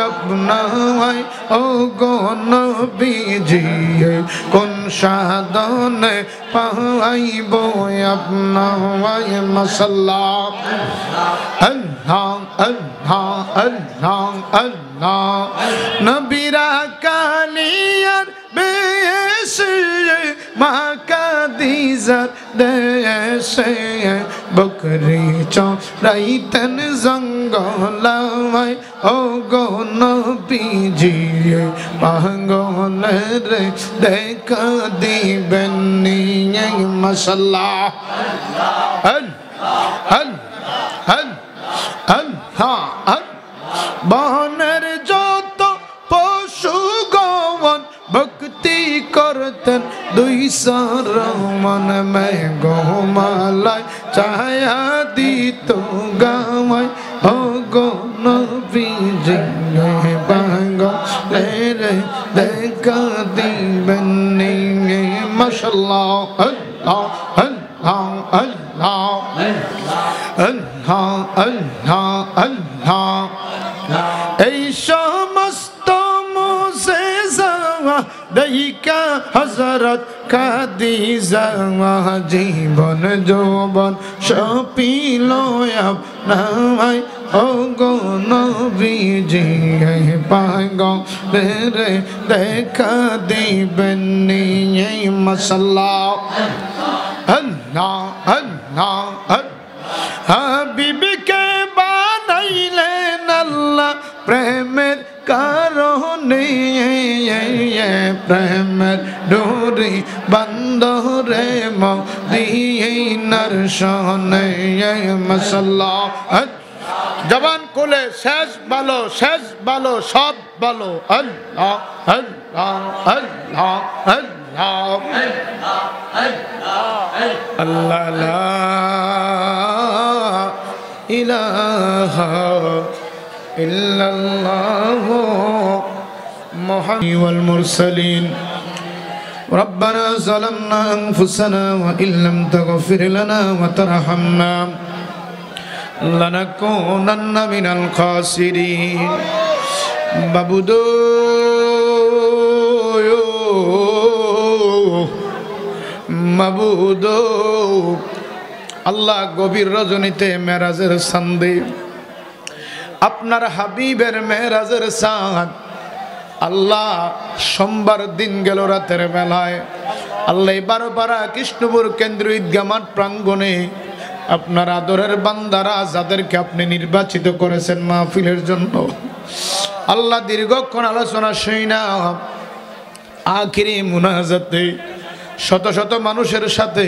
আপনার ও গো নবীজি কোন শাহাদাত পাইব আপনার মাশাআল্লাহ আল্লাহ আল্লাহ আল্লাহ আল্লাহ নবীরা কালিয়ার বেশে মা কাদিজার দেশে বকরি চরাইতেন জঙ্গলায় ও গো নবীজি পাগলের দেখা দিবেননি মাশাআল্লাহ বনের যত পশু গণ ভক্তি করতেন 200 রহমান মে গোমালায় ছায়া দিত গামায় ও গো নবীজি পাগলের দেখা দিবেননি মাশাআল্লাহ আল্লাহ আল্লাহ আল্লাহ আল্লাহ আল্লাহ আল্লাহ এই সমস্ত মুজিজা দেখা হযরত খাদিজা জীবন যৌবন সপিল আপনায় ও গো নবীজি পাগলের দেখা দিবেননি মাশাআল্লাহ আল্লাহ আল্লাহ হাবিবকে বানাইলেন আল্লাহ প্রেমের কারণে প্রেমের ডোরি বন্ধরে মদিনার শনে মাশাআল্লাহ জবান কোলে শেষ ভালো সব ভালো আল্লাহ আল্লাহ আল্লাহ আল্লাহ আল্লাহ লা ইলাহা ইল্লাল্লাহ মুহাম্মাদুর ওয়াল মুরসালিন ربنا ظلمنا أنفسنا وإن لم تغفر لنا وترحمنا লানাকুনান্না মিনাল খাসিরিন। বাবুদো মাবুদো, আল্লাহ গভীর রজনীতে মেরাজের চাঁদে আপনার হাবিবের মেরাজের চাঁদ আল্লাহ সোমবার দিন গেল রাতের বেলায় আল্লাহ 12 পারা কৃষ্ণপুর কেন্দ্রীয় ঈদগাহ মাঠ প্রাঙ্গণে আপনার আদরের বান্দারা যাদেরকে আপনি নির্বাচিত করেছেন মাহফিলের জন্য, আল্লাহ দীর্ঘক্ষণ আলোচনা শুনি না আখিরি মুনাজাতে শত শত মানুষের সাথে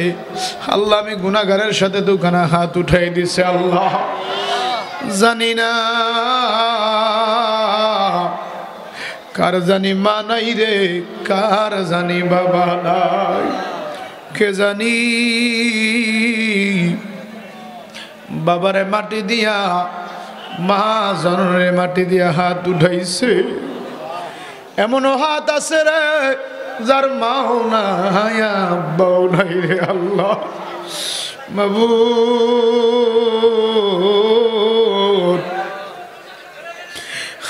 আল্লাহ আমি গুনাহগারের সাথে দুখানা হাত উঠাই দিছে। আল্লাহ জানি না কার জানি মা নাই রে, কার জানি বাবা নাই, কে জানি বাবারে মাটি দিয়া মা জনরে মাটি দিয়া হাত উঠাইছে। এমনও হাত আছে রে যার মাও নাই আব্বাও নাই রে। আল্লাহ মাবুদ,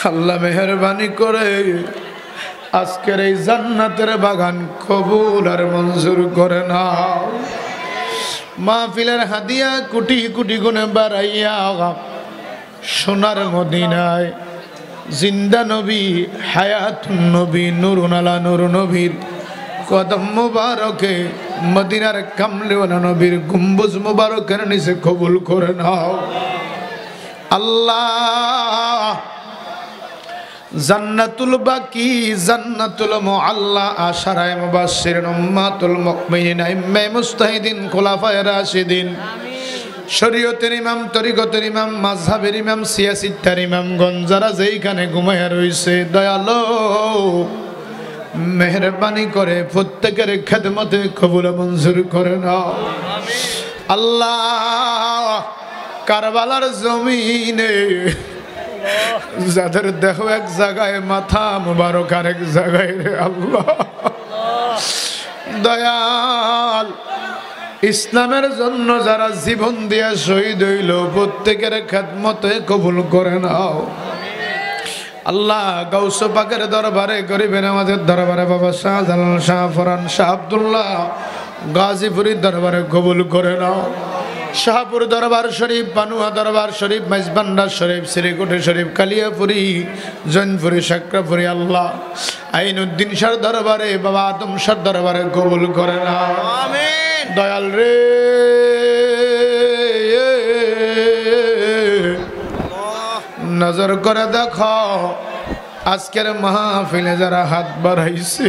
আল্লাহ মেহেরবানি করে আজকের এই জান্নাতের বাগান কবুল আর মঞ্জুর করে নাও। মাহফিলের হাদিয়া কোটি কোটি গুণে বাড়াইয়া সোনার মদিনায় জিন্দা নবী হায়াতুন নবী নুরুন আলা নূর নবীর কদম মুবারকে মদিনার কামলিওয়ালা নবীর গম্বুজ মুবারকের নিচে কবুল করে নাও। আল্লাহ জান্নাতুল বাকি জান্নাতুল মুআল্লা আশারায়ে মুবাশশিরিন উম্মাতুল মুমিনিন আইম্মায়ে মুজতাহিদিন খুলাফায়ে রাশিদিন শরীয়তের ইমাম, তরিকতের ইমাম, মাযহাবের ইমাম, সিয়াসিত্তার ইমামগণ যারা যেইখানে ঘুমায়া রইছে দয়ালো মেহেরবানি করে প্রত্যেকের খেদমতে কবুল মঞ্জুর করে নাও। আল্লাহ কারবালার জমিনে যাদের দেহ এক জায়গায় মাথা মুবারক আরেক জায়গায় রে আল্লাহ দয়াল ইসলামের জন্য যারা জীবন দিয়া শহীদ হইল প্রত্যেকের খেদমতে কবুল করে নাও। আল্লাহ গাউস পাকের দরবারে গরিবের আমাদের দরবারে বাবা শাহজালাল, শাহ ফরান, শাহ আব্দুল্লাহ গাজীপুরীর দরবারে কবুল করে নাও। শাহপুর দরবার শরীফ, পানুয়া দরবার শরীফ, মাইজবান্ডার শরীফ, শ্রীকুটি শরীফ, কালিয়াপুরি, জৈনপুরি, সাকরাপুরি আল্লাহ আইনুদ্দিন শাহ দরবারে বাবা আদম শাহ দরবারে কবুল করে নাও। আমিন। দয়াল রে নজর করে দেখো আজকের মাহফিলে যারা হাত বাড়াইছে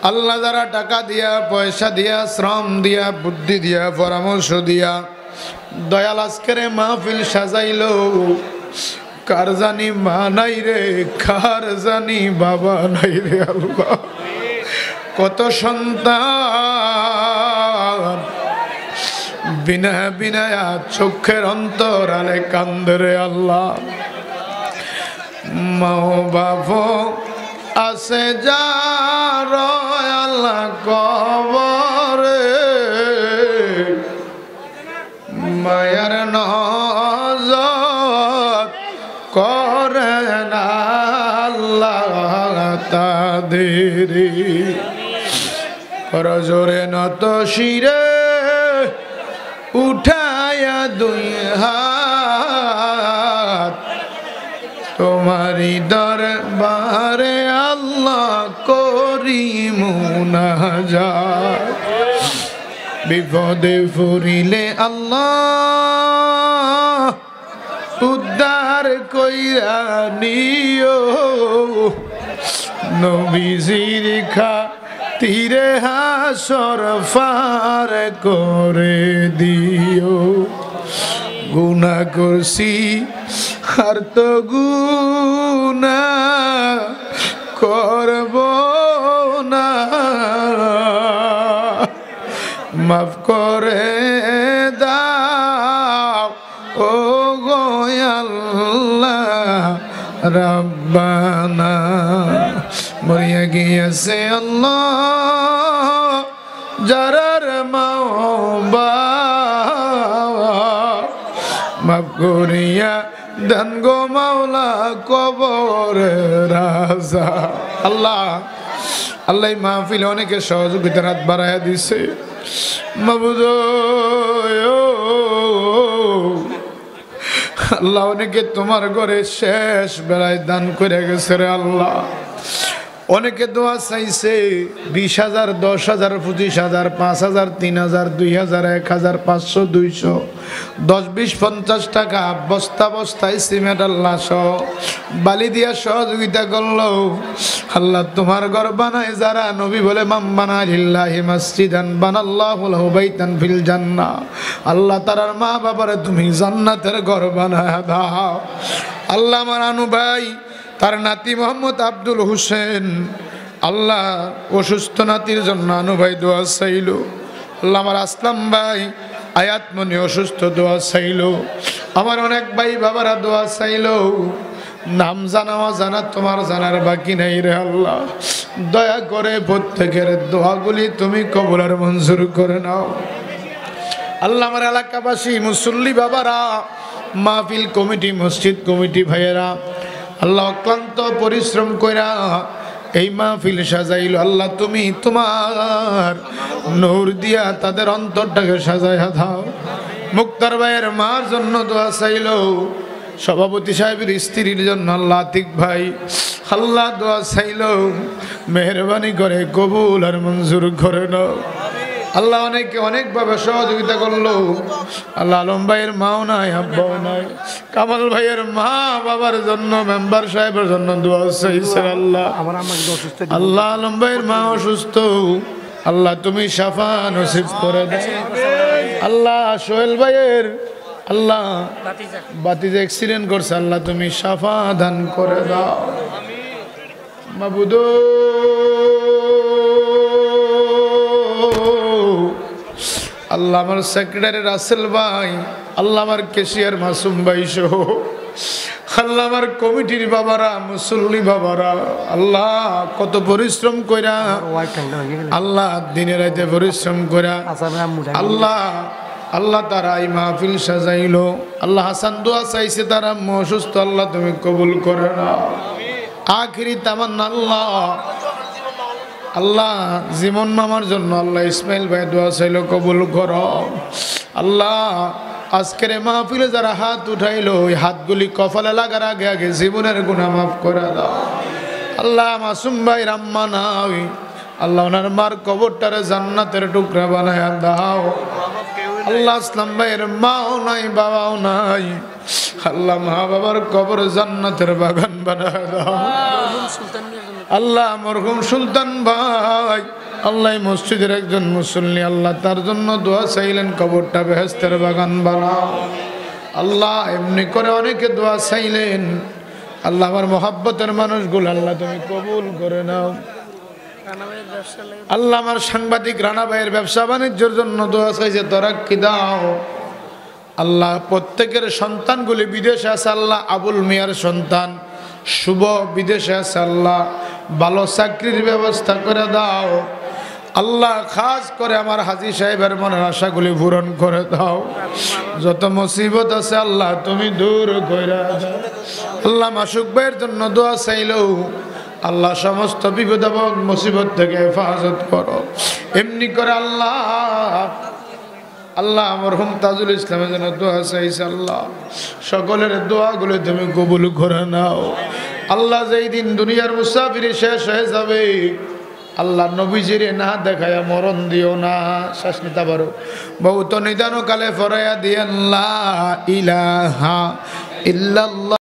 আল্লাহ, যারা টাকা দিয়া, পয়সা দিয়া, শ্রম দিয়া, বুদ্ধি দিয়া, পরামর্শ দিয়া দয়াল আজকের মাহফিল সাজাইল, কার জানি মা নাই রে, কার জানি বাবা নাই রে। আল্লাহ কত সন্তান বিনা বিনায়া চোখের অন্তরালে কান্দে রে। আল্লাহ মা বাবা আছে যার আল্লাহ কবরে মায়ার নজর করে না আল্লাহ তাদের করজোরে নত শিরে উঠায়া দুই হাত তোমারি দরবারে আল্লাহ করি মুনাজাত। বিপদে পড়িলে আল্লাহ উদ্ধার কইরা নিও, নবীজির খাতিরে হাসর পার করে দিও। গুনাহ করছি আর তো গুনাহ করব না, মাফ করে দাও ও গো আল্লাহ রব্বানা। মরিয়া গিয়েছে আল্লাহ যারার মা বাবা মাফ করিয়া দেন গো মাওলা কবরে রাজা। আল্লাহ আল্লাহ মাহফিলে অনেকে সহযোগিতার হাত বাড়াইয়া দিছে মাবুদ। আল্লাহ অনেকে তোমার ঘরে শেষ বেলায় দান করে গেছে রে আল্লাহ। অনেকে দোয়া চাইছে 20,000, 10,000, 25,000, 5,000, 3,000, 2,000, 1,000, 500, 200, 10, 20, 50 টাকা বস্তা বস্তায় সিমেন্ট আল্লাহ সহ বালি দিয়া সহযোগিতা করলো। আল্লাহ তোমার ঘর বানায় যারা, নবী বলে মান বানা লিল্লাহি মসজিদান বানাল্লাহু লাহু বাইতান ফিল জান্নাহ। আল্লাহ তারার মা বাবারে তুমি জান্নাতের ঘর বানায় দাও। আল্লাহ আমার আনু ভাই তার নাতি মোহাম্মদ আব্দুল হোসেন, আল্লাহ অসুস্থ নাতির জন্য আনু ভাই দোয়া চাইল। আল্লাহ আমার আসলাম ভাই আয়াতমনি অসুস্থ দোয়া চাইল। আমার অনেক ভাই বাবারা দোয়া চাইল। নাম জানাওয়া জানা তোমার জানার বাকি নাই রে আল্লাহ। দয়া করে প্রত্যেকের দোয়াগুলি তুমি কবুল আর মঞ্জুর করে নাও। আল্লাহ আমার এলাকাবাসী মুসল্লি বাবারা, মাহফিল কমিটি, মসজিদ কমিটি ভাইয়েরা, আল্লাহ অক্লান্ত পরিশ্রম কইরা এই মাহফিল সাজাইল। আল্লাহ তুমি তোমার নূর দিয়া তাদের অন্তরটাকে সাজাইয়া দাও। মুক্তার ভাইয়ের মার জন্য দোয়া চাইল। সভাপতি সাহেবের স্ত্রীর জন্য আল্লাহ আতিক ভাই আল্লাহ দোয়া চাইল। মেহরবানি করে কবুল আর মঞ্জুর করে নাও। আল্লাহ অনেকে অনেকভাবে সহযোগিতা করলো। আল্লাহ আলম ভাইয়ের মাও নাই, আব্বাও নাই। কামাল ভাইয়ের মা বাবার জন্য, মেম্বার সাহেবের জন্য দোয়া চাইছেন। আল্লাহ আল্লাহ আলম ভাইয়ের মা অসুস্থ, আল্লাহ তুমি শাফা নসিব করে দাও। আল্লাহ সোহেল ভাইয়ের আল্লাহ বাতিজা অ্যাক্সিডেন্ট করছে, আল্লাহ তুমি শাফা দান করে দাও। মাবুদ আল্লাহ আমার সেক্রেটারি রাসেল ভাই, আল্লাহ আমার কেশিয়ার মাসুম ভাই সহ, আল্লাহ আমার কমিটির বাবারা, মুসল্লি বাবারা, আল্লাহ কত পরিশ্রম কইরা, আল্লাহ দিনে রাতে পরিশ্রম কইরা আল্লাহ আল্লাহ তারা এই মাহফিল সাজাইলো। আল্লাহ হাসান দোয়া চাইছে, তারা অসুস্থ, আল্লাহ তুমি কবুল করে নাও। আখিরি তামান্না আল্লাহ আল্লাহ জীবন মামার জন্য আল্লাহ ইসমাইল ভাই দোয়া চাইলো, কবুল করো। আল্লাহ আজকের মাহফিলে যারা হাত উঠাইলো, ওই হাতগুলি কপালে লাগার আগে আগে জীবনের গুনাহ মাফ করে দাও। আল্লাহ মাসুম ভাই রাম্মা নাই, আল্লাহ ওনার মার কবরটারে জান্নাতের টুকরা বানায় দাও। আল্লাহ ইসলাম ভাইয়ের মাও নাই, বাবাও নাই, আল্লাহ মা বাবার কবর জান্নাতের বাগান বানায় দাও। আল্লাহ মরহুম সুলতান ভাই, আল্লাহ মসজিদের একজন মুসল্লি, আল্লাহ তার জন্য দোয়া চাইলেন, কবরটা বেহেশতের বাগান বানাও। আল্লাহ এমনি করে অনেকে দোয়া চাইলেন। আল্লাহ আমার মহাব্বতের মানুষগুলো আল্লাহ তুমি কবুল করে নাও। আল্লাহ আমার সাংবাদিক রানা ভাইয়ের ব্যবসা বাণিজ্যের জন্য দোয়া চাইছে, তরাক্কি দাও। আল্লাহ প্রত্যেকের সন্তানগুলি বিদেশে আছে, আল্লাহ আবুল মিয়ার সন্তান শুভ বিদেশে আছে, আল্লাহ ভালো চাকরির ব্যবস্থা করে দাও। আল্লাহ খাস করে আমার হাজী সাহেবের মনের আশাগুলি পূরণ করে দাও। যত মুসিবত আছে আল্লাহ তুমি দূর করে দাও। আল্লাহ মাসুক ভাইয়ের জন্য দোয়া চাইলো, আল্লাহ সমস্ত বিপদ এবং মুসিবত থেকে হেফাজত করো। এমনি করে আল্লাহ আল্লাহ মরহুম তাজুল ইসলামের জন্য দোয়া চাইছে, আল্লাহ সকলের দোয়াগুলো তুমি কবুল করে নাও। আল্লাহ যেই দিন দুনিয়ার মুসাফিরি শেষ হয়ে যাবে, আল্লাহ নবীজিরে না দেখায়া মরণ দিও না। শ্বাস নিতে পারো, বহুত নিদান কালে ফরাইয়া দিয়ে লা ইলাহা ইল্লাল্লাহ।